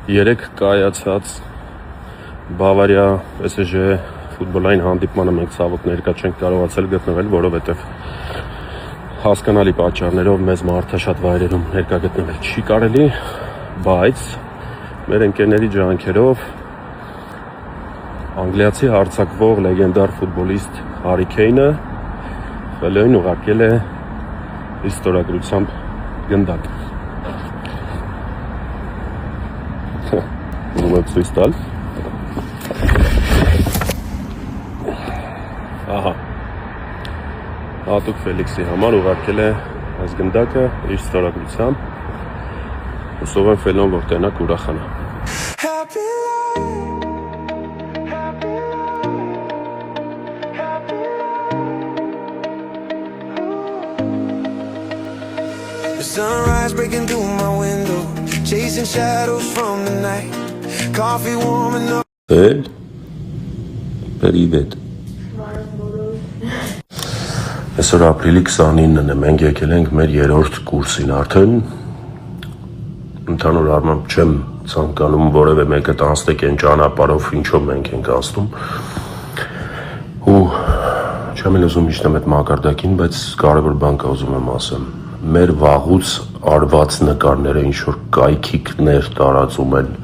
երեք կայացած Բավարիա PSG ֆուտբոլային հանդիպմանը մենք ցավոք ներկա չենք կարողացել գտնվել, որովհետև հասկանալի պատճառներով մեզ մարդաշատ վայրերում ներկա գտնվել չի կարելի, բայց մեր ընկերների ջանքերով անգլիացի հարձակվող լեգենդար ֆուտբոլիստ Հարի Քեյնը Ֆելոյին ուղարկել է իր ստորագրությամբ գնդակ։ Ուղղակի ցույց տալ։ Ահա։ Հատուկ Ֆելիքսի համար ուղարկել է այս գնդակը իր ստորագրությամբ։ Հուսով եմ Ֆելոն որ տենակ ուրախանա։ Sunrise breaking through my window, chasing shadows from the night. Coffee warming up. Привет. Այսօր ապրիլի 29-ն է, մենք եկել ենք մեր երրորդ կուրսին արդեն։ Ընդհանուր առմամբ չեմ ցանկանում որևէ մեկը տանցնեք այն ճանապարհով, ինչով մենք ենք անցնում։ Ու չեմ ուզում իջնեմ այդ մակարդակին, բայց կարևոր բան կա ուզում եմ ասեմ։ Մեր վաղուց արված նկարները ինչ որ կայքիկներ տարածում են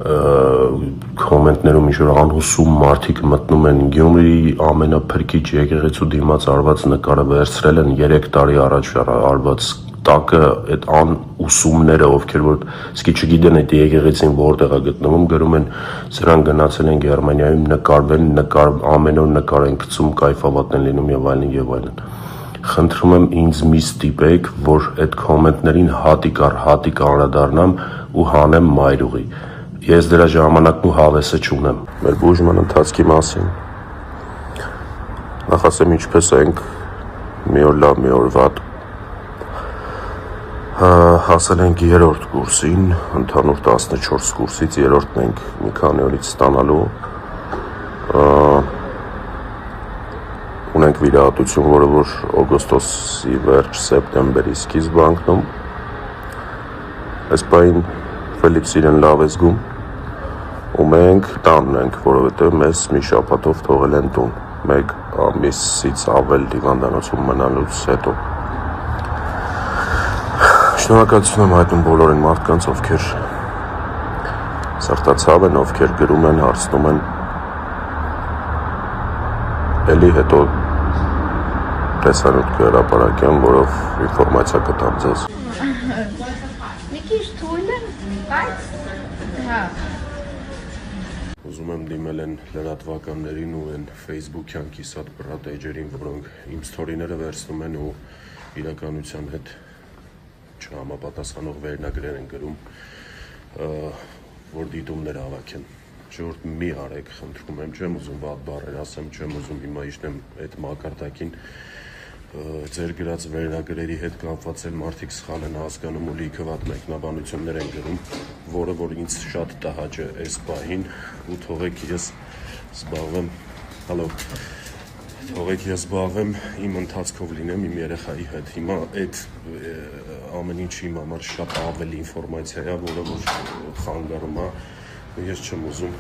կոմենտներում ինչ որ անհուսում մարդիկ մտնում են Գյումրի ամենափրկիչ եկեղեցու դիմաց արված նկարը վերցրել են 3 տարի առաջ արված տակը այդ անուսումները ովքեր որ իսկի չգիտեն այդ եկեղեցին որտեղ է գտնվում գրում են սրանք գնացել են Գերմանիայում նկարվել ամեն օր նկար են գցում կայֆավատ են լինում եւ այլն եւ այլն Խնդրում եմ ինձ մի ստիպեք, որ այդ կոմենտներին հատիկ առ հատիկ անդրադառնամ ու հանեմ մայրուղի։ Ես դրա ժամանակն ու հավեսը չունեմ։ Մեր բուժման ընթացքի մասին։ Նախ ասեմ ինչպես ենք մի օր լավ, մի օր վատ։ Հասել ենք երրորդ կուրսին, ընդհանուր 14 կուրսից երրորդն ենք մի քանի օրից ստանալու։ Ունենք վիրահատություն, որը որ օգոստոսի վերջ սեպտեմբերի սկիզբ անկնում այս պահին Ֆելիքս իրեն լավ է զգում ու մենք տանն ենք, որովհետև մեզ մի շաբաթով թողել են տուն 1 ամիսից ավել հիվանդանոցում մնալուց հետո շնորհակալություն եմ հայտնում բոլոր այն մարդկանց, ովքեր սրտացավ են, ովքեր գրում են, հարցնում են էլի հետո տեսանոտ կհրապարակեմ, որով ինֆորմացիա կտամ ձեզ։ Մի քիչ թույլ եմ, բայց հա։ Ուզում եմ դիմել են լրատվականներին ու են Facebook-յան կիսատ բռատ էջերին, որոնք իմ սթորիները վերցնում են ու իրականության հետ չհամապատասխանող վերնագրեր են գրում, որ դիտումներ հավաքեն։ Ժողովուրդ մի արեք, խնդրում եմ, չեմ ուզում վատ բառեր ասեմ, չեմ ուզում հիմա իջնեմ այդ մակարդակին ձեր գրած վերնագրերի հետ կապված էլ մարդիկ սխալ են հասկանում ու լիքը վատ մեկնաբանություններ են գրում, որը որ ինձ շատ տհաճ է այս պահին ու թողեք ես զբաղվեմ, թողեք ես զբաղվեմ իմ ընթացքով լինեմ իմ երեխայի հետ, հիմա այդ ամեն ինչ իմ համար շատ ավելի ինֆորմացիա է, որը որ խանգարում է, ես չեմ ուզում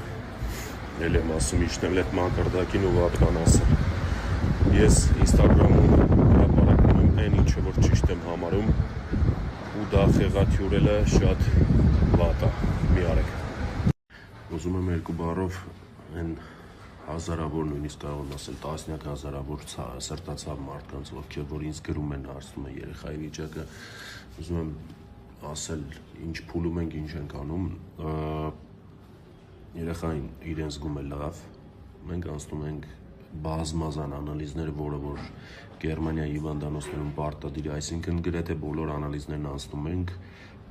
էլ եմ ասում իջնել այդ մակարդակին ու վատ բան ասել, ես ինստագրամում հրապարակում եմ այն ինչը որ ճիշտ եմ համարում ու դա խեղաթյուրելը շատ վատ է, մի արեք։ Ուզում եմ երկու բառով այն հազարավոր նույնիսկ կարող եմ ասել տասնյակ հազարավոր սրտացավ մարդկանց, ովքեր որ ինձ գրում են հարցնում են երեխայի վիճակը, ուզում եմ ասել ինչ փուլում ենք, ինչ ենք անում, երեխային իրեն զգում է լավ, մենք անցնում ենք բազմազան անալիզներ, որը որ Գերմանիայի հիվանդանոցներում պարտադիր է, այսինքն գրեթե բոլոր անալիզներն անցնում ենք,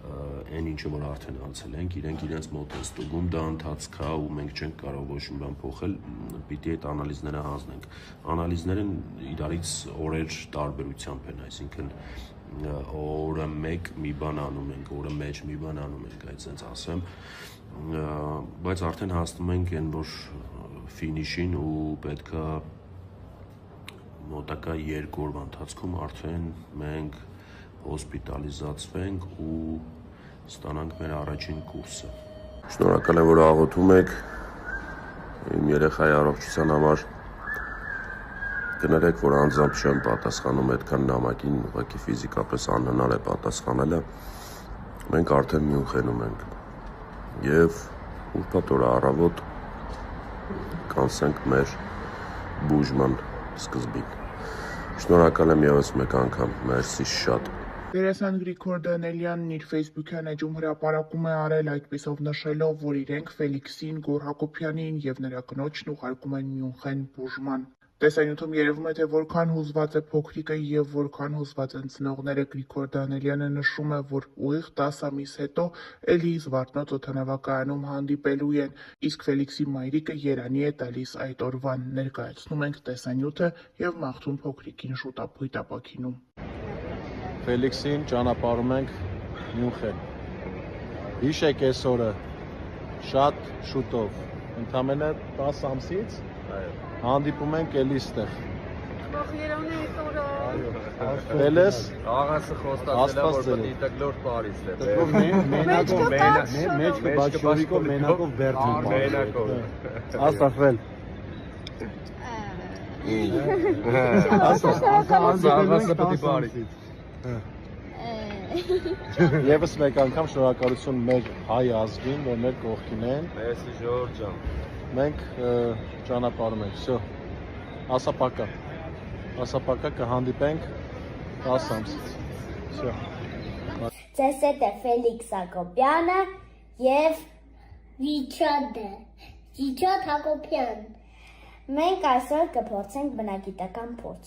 այն ինչը որ արդեն անցել ենք, իրենք իրենց մոտ են ստուգում, դա ընթացք է ու մենք չենք կարող ոչ մի բան փոխել, պիտի այդ անալիզները հանձնենք։ Անալիզները իրարից օրեր տարբերությամբ են, այսինքն օրը մեկ մի բան անում ենք, օրը մեջ մի բան անում ենք, այսպես ասեմ, բայց արդեն հասնում ենք այն որ ֆինիշին ու պետքա մոտակա 2 օրվա ընթացքում արդեն մենք հոսպիտալիզացվենք ու ստանանք մեր առաջին կուրսը։ Շնորհակալ եմ, որ աղոթում եք իմ երեխայի առողջության համար։ Կներեք, որ անձամբ չեմ պատասխանում այդքան նամակին, ուղղակի ֆիզիկապես անհնար է պատասխանելը։ Մենք արդեն Մյունխենում ենք եւ ուրբաթ օրը առավոտ կանցնենք մեր բուժման սկզբին։ Շնորհակալ եմ ևս մեկ անգամ, մերսի շատ։ Դերասան Գրիգոր Դանելյանն իր Facebook-յան էջում հրապարակում է արել, այդպիսով նշելով, որ իրենք Ֆելիքսին, Գոռ Հակոբյանին եւ նրա կնոջն ուղարկում են Մյունխեն բուժման։ Տեսանյութում երևում է, թե որքան հուզված է փոքրիկը եւ որքան հուզված են ծնողները։ Գրիգոր Դանելյանը նշում է, որ ուղիղ 10 ամիս հետո էլի Զվարթնոց օդանավակայանում հանդիպելու են, իսկ Ֆելիքսի մայրիկը երանի է տալիս այդ օրվան։ Ներկայացնում ենք տեսանյութը եւ մաղթում փոքրիկին շուտապույտ ապաքինում։ Ֆելիքսին ճանապարհում ենք Մյունխեն։ Հիշեք այս օրը շատ շուտով, ընդամենը 10 ամսից հանդիպում ենք էլի ստեղ։ Երանի այս օրը։ Տելես Աղասը խոստացել է, որ պետք է տգլոր Փարիզ է։ մեջքը բաչորիկով մենակով բերդին։ Մենակով։ Աստղվել։ Աղասը պետք է Փարիզ։ Եվս մեկ անգամ շնորհակալություն մեր հայ ազգին, որ մեր կողքին են։ Մեսի Ժորժ ջան։ Մենք ճանապարհում ենք։ Всё։ Ասապակա կհանդիպենք 10 ամսից։ Всё։ Ձեզ հետ է Ֆելիքս Հակոբյանը եւ Վիչոտ Հակոբյան։ Մենք այսօր կփորձենք բնագիտական փորձ։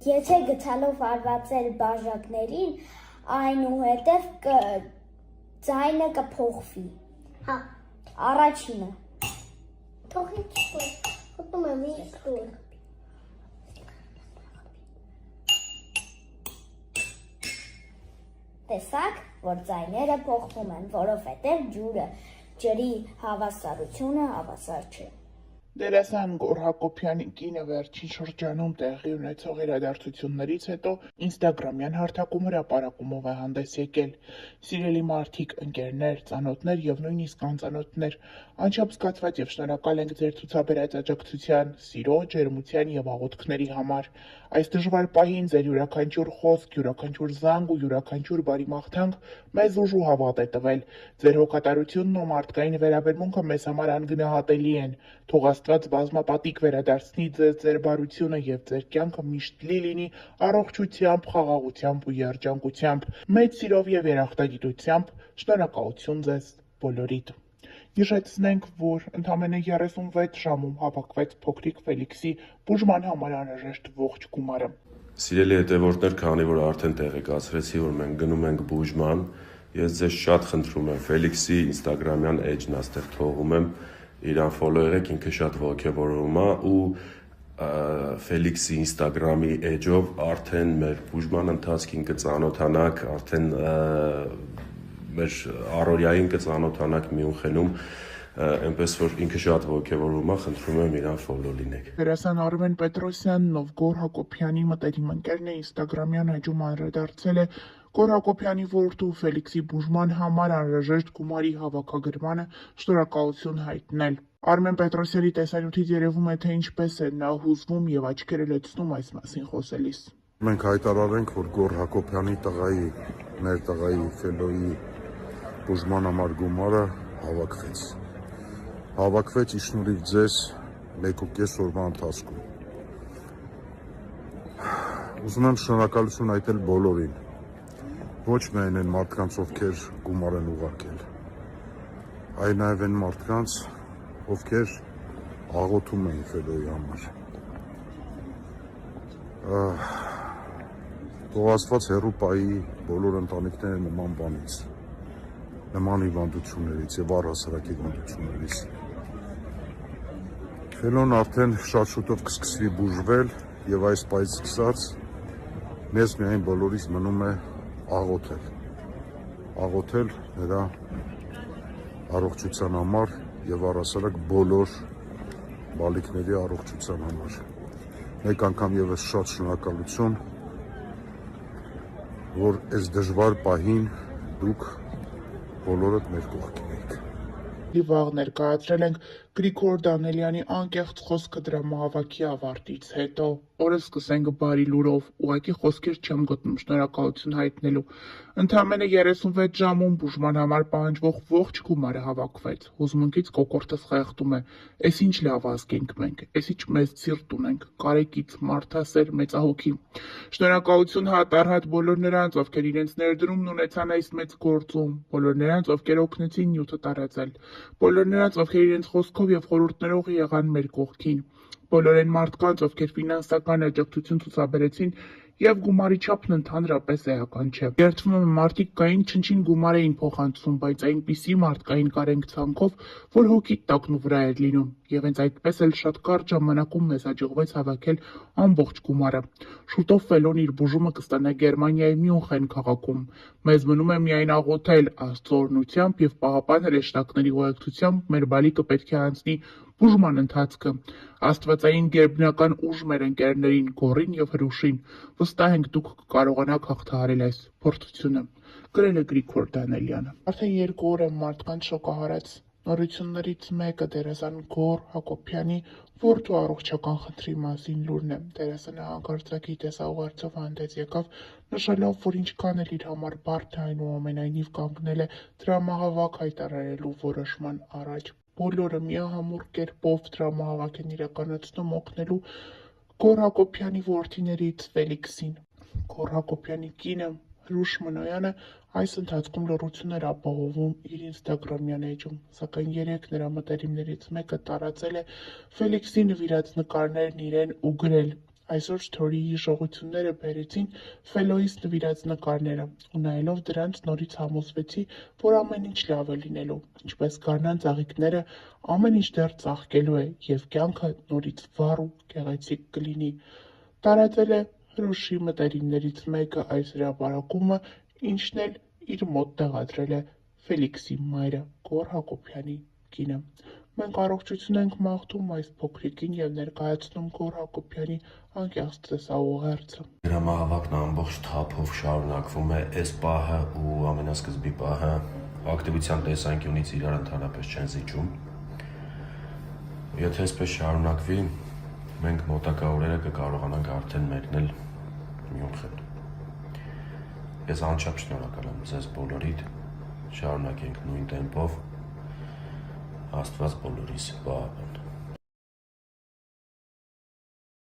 Եթե գցալով հարվածել բաժակներին, այնուհետև ձայնը կփոխվի։ Հա։ Առաջինը։ Թողի չփոխ։ Հոտում եմ իսկույն։ Տեսակ, որ ձայները փոխվում են, որովհետև ջրի հավասարությունը հավասար չէ։ Դերասան Գոռ Հակոբյանի կինը վերջին շրջանում տեղի ունեցող իրադարձություններից հետո Instagram-յան հարթակում հրապարակումով է հանդես եկել։ Սիրելի մարդիկ, ընկերներ, ծանոթներ եւ նույնիսկ անծանոթներ, անչափ զգացված եւ շնորհակալ ենք ձեր ցուցաբերած աջակցության, սիրո, ջերմության եւ աղոթքների համար։ Այս դժվար պահին ձեր յուրաքանչյուր խոսք, յուրաքանչյուր զանգ ու յուրաքանչյուր բարի մաղթանք մեզ ուժ ու հավատ է տվել։ Ձեր հոգատարությունն ու մարդկային վերաբերմունքը մեզ համար անգնահատելի են։ Թող Աստված բազմապատիկ վերադարձնի ձեզ ձեր բարությունը եւ ձեր կյանքը միշտ լինի առողջությամբ, խաղաղությամբ ու երջանկությամբ։ Մեծ սիրով եւ երախտագիտությամբ շնորհակալություն ձեզ բոլորիդ։ Հիշեցնենք, որ ընդամենը 36 ժամում հավաքվեց փոքրիկ Ֆելիքսի բուժման համար անհրաժեշտ ողջ գումարը։ Սիրելի հետևորդներ, քանի որ արդեն տեղեկացրեցի, որ մենք գնում ենք բուժման, ես ձեզ շատ խնդրում եմ Ֆելիքսի Instagram-յան էջն աստեղ թողում եմ, իրան ֆոլո եղեք, ինքը շատ ողջավորում է ու Ֆելիքսի Instagram-ի էջով արդեն մեր բուժման ընթացքին կծանոթանաք, արդեն մեր առօրյային կծանոթանաք Մյունխենում, այնպես որ ինքը շատ ողջավորում է, խնդրում եմ իրան ֆոլո լինեք։ Դերասան Արմեն Պետրոսյանն, ով Գոռ Հակոբյանի մտերիմ ընկերն է, Instagram-յան էջում անդրադարձել է Գոռ Հակոբյանի որդու Ֆելիքսի բուժման համար անհրաժեշտ գումարի հավաքագրմանը շնորհակալություն հայտնել։ Արմեն Պետրոսյանի տեսանյութից երևում է, թե ինչպես է նա հուզվում եւ աչքերը լցնում այս մասին խոսելիս։ Մենք հայտարարենք, որ Գոռ Հակոբյանի տղայի, մեր տղայի Ֆելոյի բուժման համար գումարը հավաքվեց ի շնորհիվ ձեզ 1.5 օրվա ընթացքում։ Ուզում եմ շնորհակալություն այտել բոլորին, ոչ միայն այն մարդկանց, ովքեր գումար են ուղարկել, այլ նաև այն մարդկանց, ովքեր աղոթում էին Ֆելոյի համար։ Թող Աստված հեռու պահի բոլոր ընտանիքները նման բանից, նման հիվանդություններից եւ առհասարակ հիվանդություններից։ Ֆելոն արդեն շատ շուտով կսկսվի բուժվել եւ այս պահից սկսած մեզ միայն բոլորիս մնում է աղոթել նրա առողջության համար եւ առհասարակ բոլոր բալիկների առողջության համար։ Մեկ անգամ եւս շատ շնորհակալություն, որ այս դժվար պահին դուք բոլորդ մեր կողքին եք։ ավելի վաղ ներկայացրել ենք Գրիգոր Դանելյանի անկեղծ խոսքը դրամահավաքի ավարտից հետո։ Օրը սկսենք բարի լուրով, ուղղակի խոսքեր չեմ գտնում շնորհակալություն հայտնելու։ Ընդամենը 36 ժամում բուժման համար պահանջվող ողջ գումարը հավաքվեց։ Հուզմունքից կոկորդս խեղդում է։ Էս ինչ լավ ազգ ենք մենք, էս ինչ մեծ սիրտ ունենք, կարեկից, մարդասեր, մեծահոգի։ Շնորհակալություն հատ-առհատ բոլոր նրանց, ովքեր իրենց ներդրումն ունեցան այս մեծ գործում, բոլոր նրանց, ովքեր օգնեցին նյութը տարածել, բոլոր նրանց, ովքեր իրենց խոսքով եւ խորհուրդներով եղան մեր կողքին, բոլոր այն մարդկանց, ովքեր ֆինանսական աջակցություն ցուցաբերեցին եւ գումարի չափն ընդհանրապես էական չէ։ Երդվում եմ մարդիկ կային չնչին գումար էին փոխանցում, բայց այնպիսի մարդկային կարեկցանքով, որ հոգիդ տակն ու վրա էր լինում, եւ հենց այդպես էլ շատ կարճ ժամանակում մեզ հաջողվեց հավաքել ամբողջ գումարը։ Շուտով Ֆելոն իր բուժումը կստանա Գերմանիայի Մյունխեն քաղաքում։ Մեզ մնում է միայն աղոթել Աստծո օրհնությամբ եւ Պահապան հրեշտակների ուղեկցությամբ մեր բալիկը պետք է անցնի բուժման ընթացքը։ Աստվածային գերբնական ուժ մեր ընկերներին Գորին եւ Հրուշին։ Վստահ ենք դուք կկարողանաք հաղթահարել այս փորձությունը։ Գրել է Գրիգոր Դանելյանը։ Արդեն 2 օր է մարդկանց շոկահարած նորություններից մեկը դերասան Գոր Հակոբյանի որդու առողջական խնդրի մասին լուրն է։ Դերասանը հանկարծակի տեսաուղերձով հանդես եկավ, նշելով, որ ինչքան էլ իր համար բարդ է, այնուամենայնիվ կանգնել է դրամահավաք հայտարարելու որոշման առաջ։ Բոլորը միահամուռ կերպով դրամահավաք են իրականացնում օգնելու Գոր Հակոբյանի որդիներից Ֆելիքսին։ Գոր Հակոբյանի կինը Հրուշ Մնոյանը այս ընթացքում լռություն էր ապահովում իր ինստագրամյան էջում, սակայն երեք նրա մտերիմներից մեկը տարածել է Ֆելիքսի նվիրած նկարներն իրեն ու գրել. Այսօր Սթորիի հիշողությունները բերեցին Ֆելոյից նվիրած նկարները, ու նայելով դրանց նորից համոզվեցի, որ ամեն ինչ լավ է լինելու, ինչպես գարնան ծաղիկները, ամեն ինչ դեռ ծաղկելու է եւ կյանքը նորից վառ ու գեղեցիկ կլինի։ Տարածել է Հրուշի մտերիմներից մեկը այս հրապարակումը, ինչն էլ իր մոտ տեղադրել է Ֆելիքսի մայրը Գոր Հակոբյանի կինը։ Մենք առողջություն ենք մաղթում այս փոքրիկին եւ ներկայացնում Գոր Հակոբյանի անկեղծ տեսաուղերձը։ Դրամահավաքն ամբողջ թափով շարունակվում է, այս պահը ու ամենասկզբի պահը ակտիվության տեսանկյունից իրար ընդհանրապես չեն զիջում։ Եթե այսպես շարունակվի, մենք մոտակա օրերը կկարողանանք արդեն մեկնել Մյունխեն։ Ես անչափ շնորհակալ եմ ձեզ բոլորիդ, շարունակենք նույն տեմպով, Աստված բոլորիս պահապան։